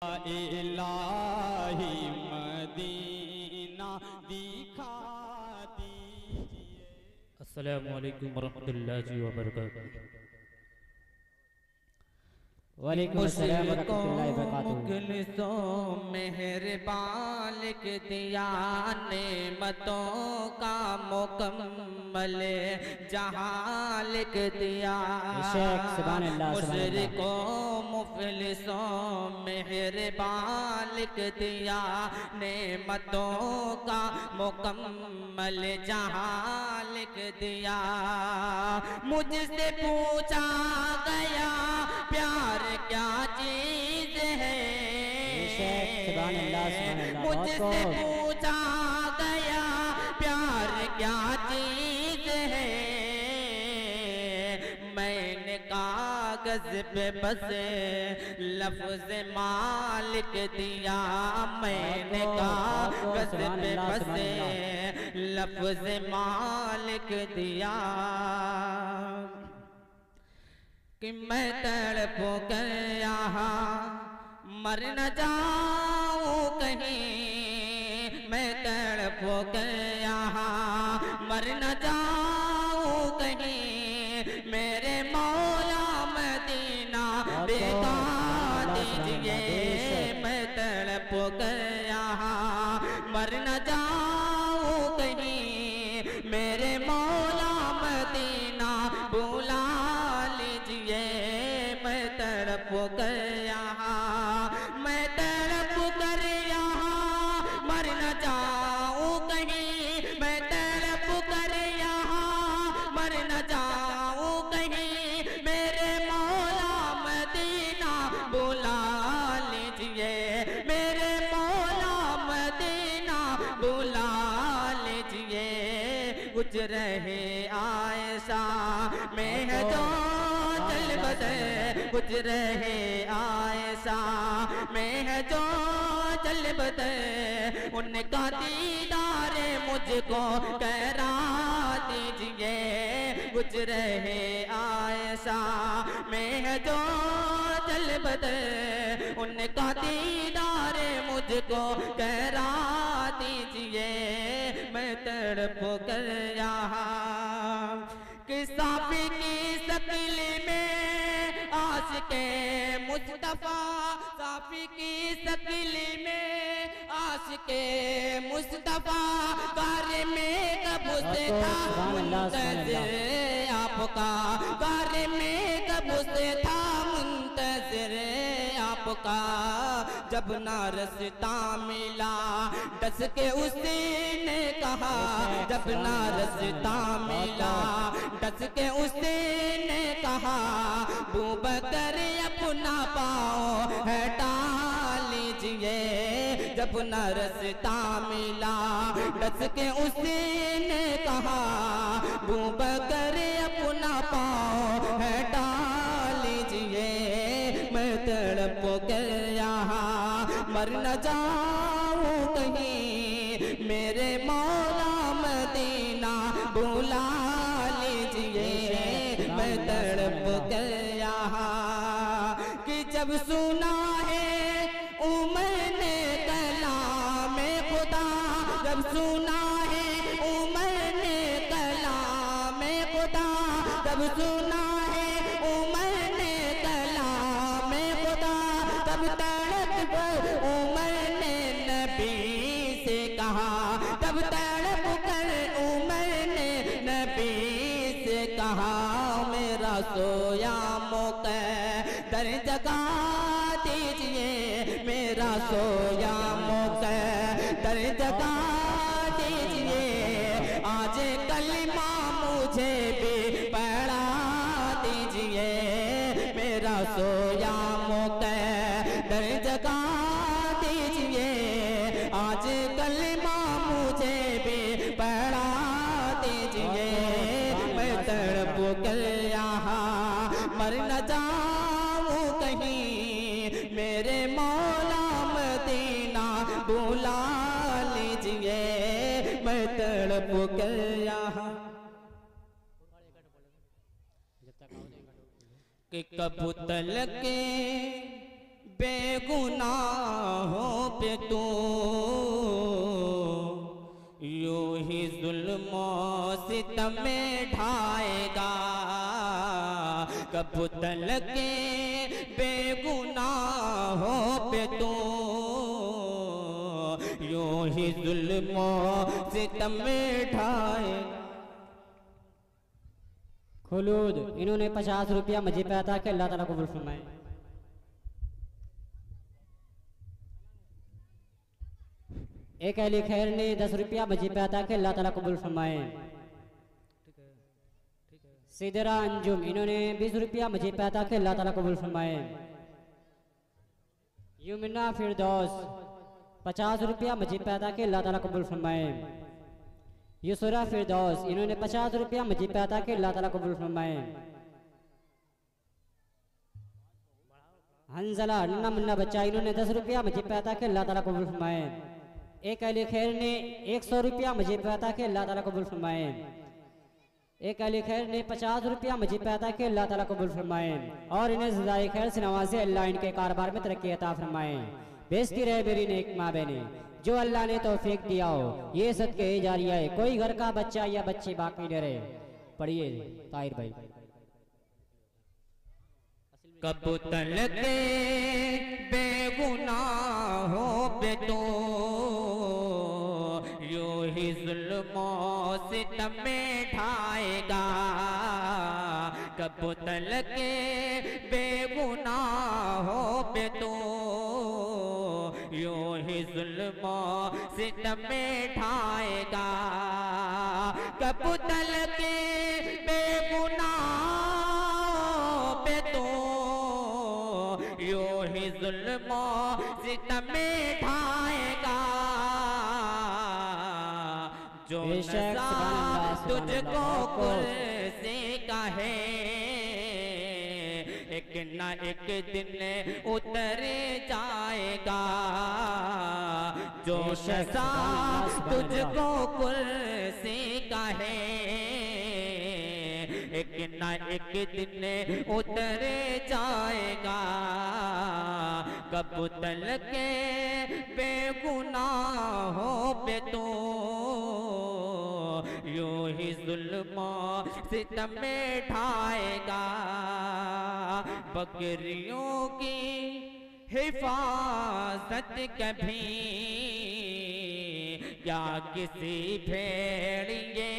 इलाही Medina दिखा दीजिए। अस्सलामु अलैकुम वरहमतुल्लाहि वबरकातुहू। वालेकुम अस्सलाम वरहमतुल्लाहि वबरकातुहू। मुखलिसों मेहरबान लिख दिया नेमतों का मुकम्मल जहां लिख दिया। मुशरिकों मुफलिसों मेहरबान लिख दिया नेमतों का मुकम्मल जहां लिख दिया। मुझसे पूछा गया प्यार क्या चीज है, मुझसे पूछा गया प्यार क्या चीज है। मैंने कागज पे बस लफ्ज मालिक दिया, मैंने कागज पे बस लफ्ज मालिक दिया। कि मैं तड़प कर यहाँ मर न जाऊँ कहीं, मैं तड़प कर यहाँ मर न जाऊँ कहीं। मेरे मौला मदीना दिखा दीजिए, मैं तड़प कर यहाँ मर न जाऊँ कहीं। मेरे मौला मदीना बुला मैं तड़प कर यहाँ, मैं तड़प कर यहाँ मर न जाऊँ कहीं। मैं तड़प कर यहाँ मर न जाऊँ कहीं। मेरे मौला मदीना बुला लीजिए, मेरे मौला मदीना बुला लीजिए। गुजर है आयशा में है जो गुजर है आयशा में है जो जल्बत, उनका दीदार मुझको करा दीजिए। गुजर है आयशा में है जो जल्बत, उनका दीदार मुझको करा दीजिए। मैं तड़प कर यहाँ कि साफी की शक्ल में आशिके मुस्तफा, साफी की शक्ल में आशिके मुस्तफा। कार में कब से था मुंतज़िर आपका, कार में कब से था मुंतज़िर आपका। जब ना रास्ता मिला डस के उसने कहा, जब ना रास्ता मिला डस के उसने कहा। बूबकर अपना पाँव हटा लीजिए, जब न रास्ता मिला डस के उसने कहा। बूबकर अपना पाँव हटा लीजिए, मैं तड़प कर यहाँ मर न जाऊँ कहीं। मेरे मौला मदीना बुला लीजिए, मैं तड़प कर यहाँ। कि जब सुना है उमर ने कलाम खुदा, जब सुना है उमर ने कलाम खुदा, जब सुना है उमर ने कलाम खुदा। तब तड़प कर उमर ने नबी से कहा, तब तड़प कर उमर ने नबी से कहा। मेरा सोया मुक़द्दर जगा दीजिए, मेरा सोया मुक़द्दर जगा दीजिए। आज कलिमा मुझे भी पढ़ा दीजिए, मेरा सोया मुक़द्दर जगा दीजिए। आज कलिमा मुझे भी पढ़ा दीजिए, मैं तड़प कर यहाँ मर न जाऊँ कहीं। मेरे मौला मदीना बुला लीजिए, मैं तड़प कर यहाँ। कि कब तलक बेगुनाहों पे तू यूं ही जुल्म सितम में ढाएगा, कब तलक बेगुनाहों पे तू यूं ही जुल्म सितम में ढाएगा। खुलूद इन्होंने 50 रुपया मुझे पे अता किया, अल्लाह ताला कबूल फरमाए। एक अली खैर ने 10 रुपया मुझे पे अता किया, अल्लाह ताला कबूल फरमाए। सिदरा अंजुम इन्होंने 20 रुपया मुझे पे अता किया, अल्लाह ताला कबूल फरमाए। युमना फिरदौस 50 रुपया मुझे पे अता किया, अल्लाह ताला कबूल फरमाए। युसरा फिरदौस इन्होंने 50 रुपया मुझे पे अता किया, अल्लाह ताला कबूल फरमाए। हंजला नन्ना मुन्ना बच्चा इन्होंने 10 रुपया मुझे पे अता किया, अल्लाह ताला कबूल फरमाए। एक अली खैर ने 100 रुपया मुझे पे अता किया, अल्लाह ताला कबूल फरमाए। एक अली खैर ने 50 रुपया मुझे पे अता किया, अल्लाह ताला कबूल फरमाए। और इन्हें ज़िंदगी खैर से नवाजे, अल्लाह इनके कारोबार में तरक्की अता फरमाए। बेइज्जती रहे मेरी नेक माँ बहने, जो अल्लाह ने तौफीक दिया हो ये सदके जारिया है, कोई घर का बच्चा या बच्ची बाकी न रहे। पढ़िए ताहिर भाई। कब तलक बेगुनाहों पे तू यूं ही जुल्मों सितम में ढाएगा, कब तलक बेगुनाहों पे तू यूं ही जुल्मों सितम में ढाएगा, कब तलक बेगुनाहों पे तू यूं ही जुल्मों सितम में ढाएगा। जो नज़ा तुझको कुर्सी का है एक न एक दिन उतर जाएगा, जो नज़ा तुझको कुर्सी का है एक न एक दिन उतर जाएगा, कब तलक बेगुनाहों पे तू यूं ही जुल्मों सितम में ढाएगा। बकरियों की हिफाजत कभी क्या किसी भेड़िए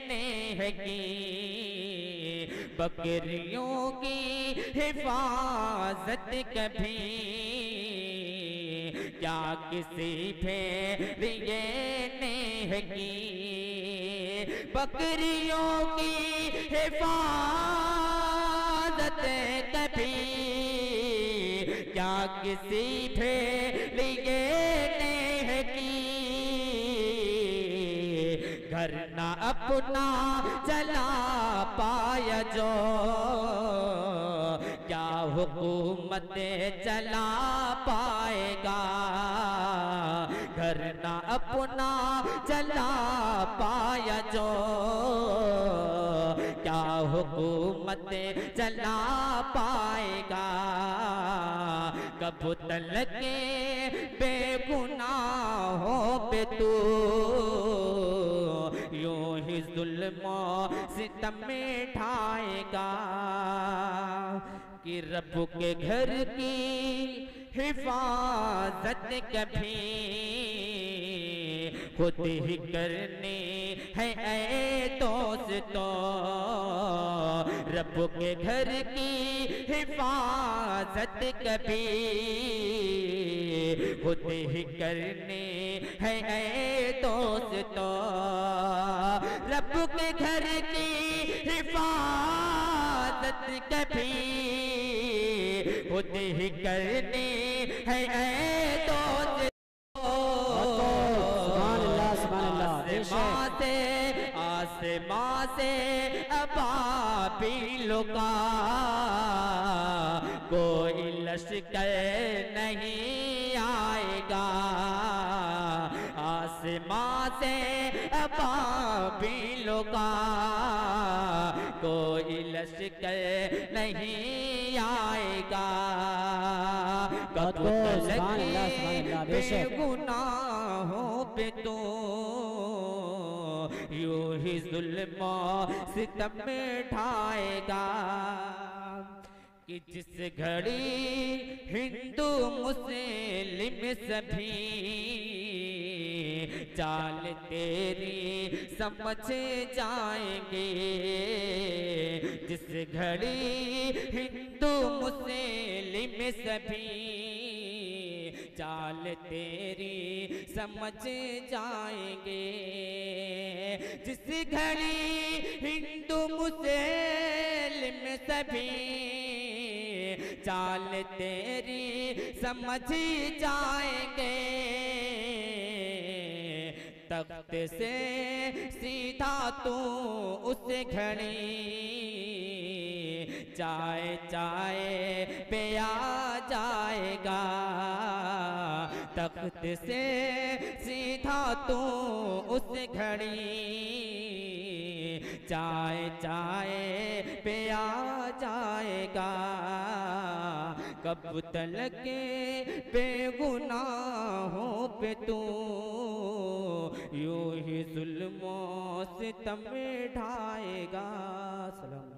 ने है की, बकरियों की हिफाजत कभी क्या किसी भेड़िए ने है की, बकरियों की हिफाजत कभी क्या किसी भेड़िए ने है की, घर ना अपना चला पाया जो क्या हुकूमत चला पाएगा, घर ना अपना चला पाया जो क्या हुकूमत चला पाएगा, कब तलक बेगुनाहों पे तू यूं ही जुल्मों सितम में ढाएगा। कि रब के घर की हिफाजत कभी खुद ही करनी है ऐ दोस्तों, रब के घर की हिफाजत कभी खुद ही करनी है ऐ दोस्तों, रब के घर की हिफाजत कभी खुद ही करनी है ऐ दोस्तों। आसमां से अबाबिलों का कोई लश्कर नहीं आएगा, आसमां से अबाबिलों का कोई लश्कर नहीं आएगा, कब सुभान अल्लाह बेशक गुनाहों पे तो यूं ही जुल्म सितम में ढाएगा कि जिस घड़ी हिंदू मुस्लिम सभी चाल तेरी समझ जाएंगे, जिस घड़ी हिंदू मुस्लिम सभी चाल तेरी समझ जाएंगे, जिस घड़ी हिंदू मुस्लिम सभी चाल तेरी समझ जाएंगे, तख्त से सीधा तू उस घड़ी चाय चाय पे आ जाएगा, तख्त से सीधा तू उस घड़ी चाय चाय पे आ जाएगा, कब तलक बेगुनाहों पे तू यूं ही जुल्मों से सितम ढाएगा। सलाम।